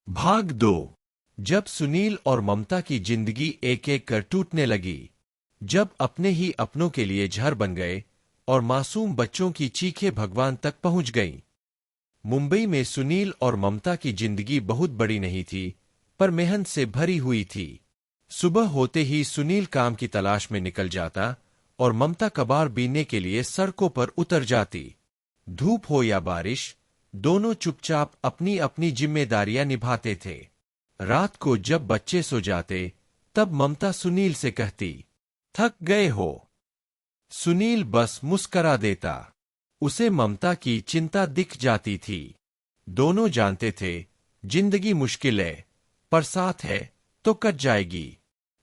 भाग 2। जब सुनील और ममता की जिंदगी एक एक कर टूटने लगी, जब अपने ही अपनों के लिए झर बन गए और मासूम बच्चों की चीखें भगवान तक पहुंच गईं। मुंबई में सुनील और ममता की जिंदगी बहुत बड़ी नहीं थी, पर मेहनत से भरी हुई थी। सुबह होते ही सुनील काम की तलाश में निकल जाता और ममता कबाड़ बीनने के लिए सड़कों पर उतर जाती। धूप हो या बारिश, दोनों चुपचाप अपनी अपनी जिम्मेदारियां निभाते थे। रात को जब बच्चे सो जाते, तब ममता सुनील से कहती, थक गए हो? सुनील बस मुस्करा देता। उसे ममता की चिंता दिख जाती थी। दोनों जानते थे, जिंदगी मुश्किल है, पर साथ है तो कट जाएगी।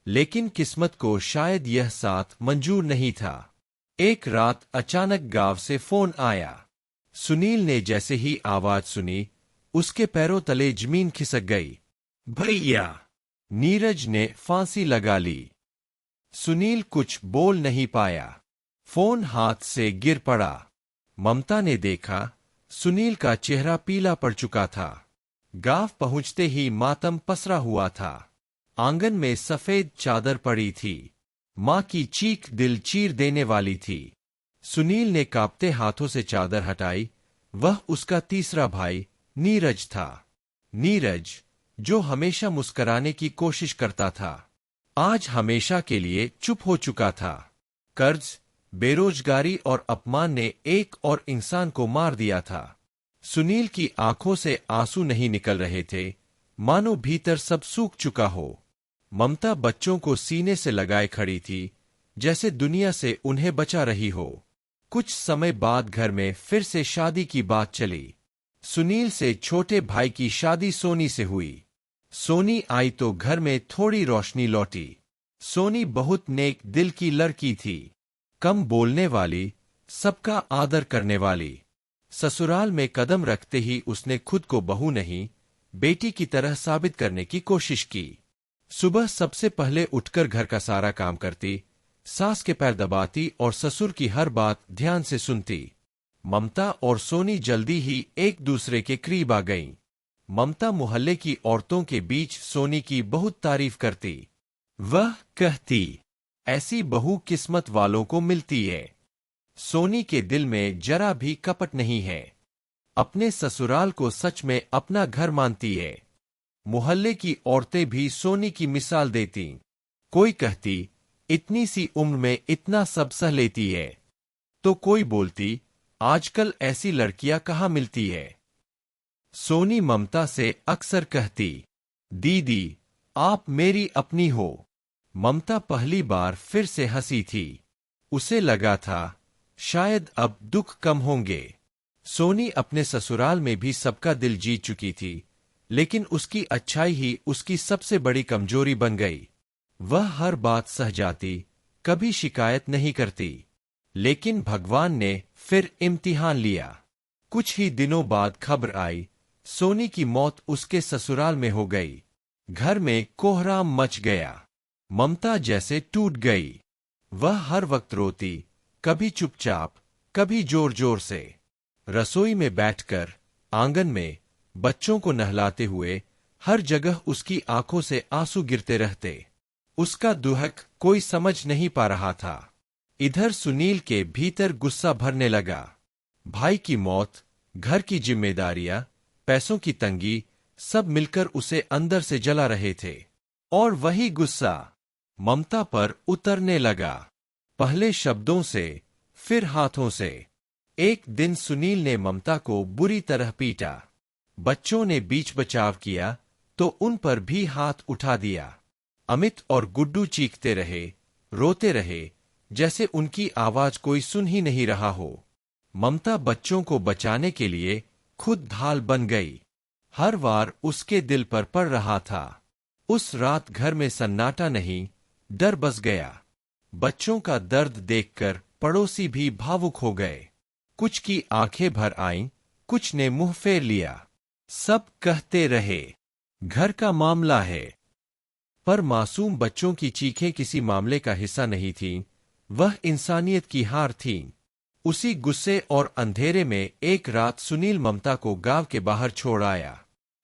लेकिन किस्मत को शायद यह साथ मंजूर नहीं था। एक रात अचानक गांव से फोन आया। सुनील ने जैसे ही आवाज सुनी, उसके पैरों तले जमीन खिसक गई। भैया! नीरज ने फांसी लगा ली। सुनील कुछ बोल नहीं पाया। फोन हाथ से गिर पड़ा। ममता ने देखा, सुनील का चेहरा पीला पड़ चुका था। गांव पहुंचते ही मातम पसरा हुआ था। आंगन में सफेद चादर पड़ी थी। मां की चीख दिल चीर देने वाली थी। सुनील ने कांपते हाथों से चादर हटाई। वह उसका तीसरा भाई नीरज था। नीरज, जो हमेशा मुस्कुराने की कोशिश करता था, आज हमेशा के लिए चुप हो चुका था। कर्ज, बेरोजगारी और अपमान ने एक और इंसान को मार दिया था। सुनील की आंखों से आंसू नहीं निकल रहे थे, मानो भीतर सब सूख चुका हो। ममता बच्चों को सीने से लगाए खड़ी थी, जैसे दुनिया से उन्हें बचा रही हो। कुछ समय बाद घर में फिर से शादी की बात चली। सुनील से छोटे भाई की शादी सोनी से हुई। सोनी आई तो घर में थोड़ी रोशनी लौटी। सोनी बहुत नेक दिल की लड़की थी, कम बोलने वाली, सबका आदर करने वाली। ससुराल में कदम रखते ही उसने खुद को बहू नहीं, बेटी की तरह साबित करने की कोशिश की। सुबह सबसे पहले उठकर घर का सारा काम करती, सास के पैर दबाती और ससुर की हर बात ध्यान से सुनती। ममता और सोनी जल्दी ही एक दूसरे के करीब आ गईं। ममता मोहल्ले की औरतों के बीच सोनी की बहुत तारीफ करती। वह कहती, ऐसी बहू किस्मत वालों को मिलती है। सोनी के दिल में जरा भी कपट नहीं है। अपने ससुराल को सच में अपना घर मानती है। मोहल्ले की औरतें भी सोनी की मिसाल देती। कोई कहती, इतनी सी उम्र में इतना सब सह लेती है, तो कोई बोलती, आजकल ऐसी लड़कियां कहाँ मिलती है। सोनी ममता से अक्सर कहती, दीदी, आप मेरी अपनी हो। ममता पहली बार फिर से हंसी थी। उसे लगा था, शायद अब दुख कम होंगे। सोनी अपने ससुराल में भी सबका दिल जीत चुकी थी, लेकिन उसकी अच्छाई ही उसकी सबसे बड़ी कमजोरी बन गई। वह हर बात सह जाती, कभी शिकायत नहीं करती। लेकिन भगवान ने फिर इम्तिहान लिया। कुछ ही दिनों बाद खबर आई, सोनी की मौत उसके ससुराल में हो गई। घर में कोहराम मच गया। ममता जैसे टूट गई। वह हर वक्त रोती, कभी चुपचाप, कभी जोर जोर से। रसोई में बैठकर, आंगन में, बच्चों को नहलाते हुए, हर जगह उसकी आंखों से आंसू गिरते रहते। उसका दुहक कोई समझ नहीं पा रहा था। इधर सुनील के भीतर गुस्सा भरने लगा। भाई की मौत, घर की जिम्मेदारियां, पैसों की तंगी, सब मिलकर उसे अंदर से जला रहे थे। और वही गुस्सा ममता पर उतरने लगा, पहले शब्दों से, फिर हाथों से। एक दिन सुनील ने ममता को बुरी तरह पीटा। बच्चों ने बीच बचाव किया तो उन पर भी हाथ उठा दिया। अमित और गुड्डू चीखते रहे, रोते रहे, जैसे उनकी आवाज कोई सुन ही नहीं रहा हो। ममता बच्चों को बचाने के लिए खुद ढाल बन गई। हर वार उसके दिल पर पड़ रहा था। उस रात घर में सन्नाटा नहीं, डर बस गया। बच्चों का दर्द देखकर पड़ोसी भी भावुक हो गए। कुछ की आंखें भर आईं, कुछ ने मुंह फेर लिया। सब कहते रहे, घर का मामला है। पर मासूम बच्चों की चीखें किसी मामले का हिस्सा नहीं थीं, वह इंसानियत की हार थीं। उसी गुस्से और अंधेरे में एक रात सुनील ममता को गांव के बाहर छोड़ आया।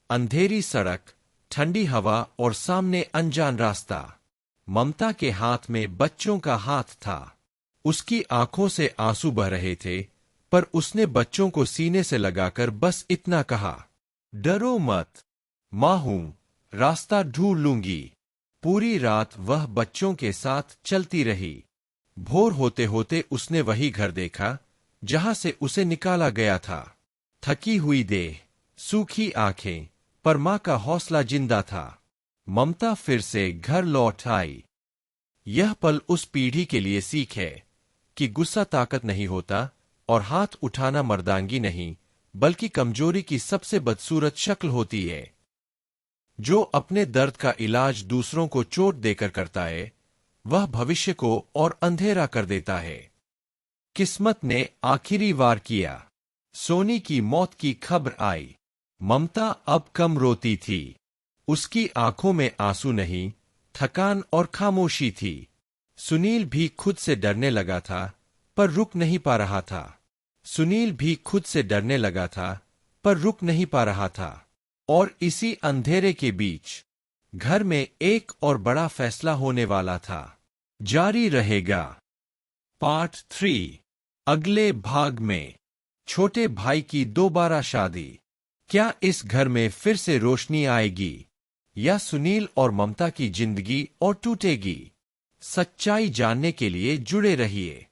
अंधेरी सड़क, ठंडी हवा और सामने अनजान रास्ता। ममता के हाथ में बच्चों का हाथ था। उसकी आंखों से आंसू बह रहे थे, पर उसने बच्चों को सीने से लगाकर बस इतना कहा, डरो मत, मां हूं, रास्ता ढूंढ लूंगी। पूरी रात वह बच्चों के साथ चलती रही। भोर होते होते उसने वही घर देखा जहां से उसे निकाला गया था। थकी हुई देह, सूखी आंखें, पर मां का हौसला जिंदा था। ममता फिर से घर लौट आई। यह पल उस पीढ़ी के लिए सीख है कि गुस्सा ताकत नहीं होता और हाथ उठाना मर्दांगी नहीं, बल्कि कमजोरी की सबसे बदसूरत शक्ल होती है। जो अपने दर्द का इलाज दूसरों को चोट देकर करता है, वह भविष्य को और अंधेरा कर देता है। किस्मत ने आखिरी वार किया। सोनी की मौत की खबर आई। ममता अब कम रोती थी। उसकी आंखों में आंसू नहीं, थकान और खामोशी थी। सुनील भी खुद से डरने लगा था, पर रुक नहीं पा रहा था। सुनील भी खुद से डरने लगा था, पर रुक नहीं पा रहा था। और इसी अंधेरे के बीच घर में एक और बड़ा फैसला होने वाला था। जारी रहेगा पार्ट 3 अगले भाग में। छोटे भाई की दोबारा शादी। क्या इस घर में फिर से रोशनी आएगी, या सुनील और ममता की जिंदगी और टूटेगी? सच्चाई जानने के लिए जुड़े रहिए।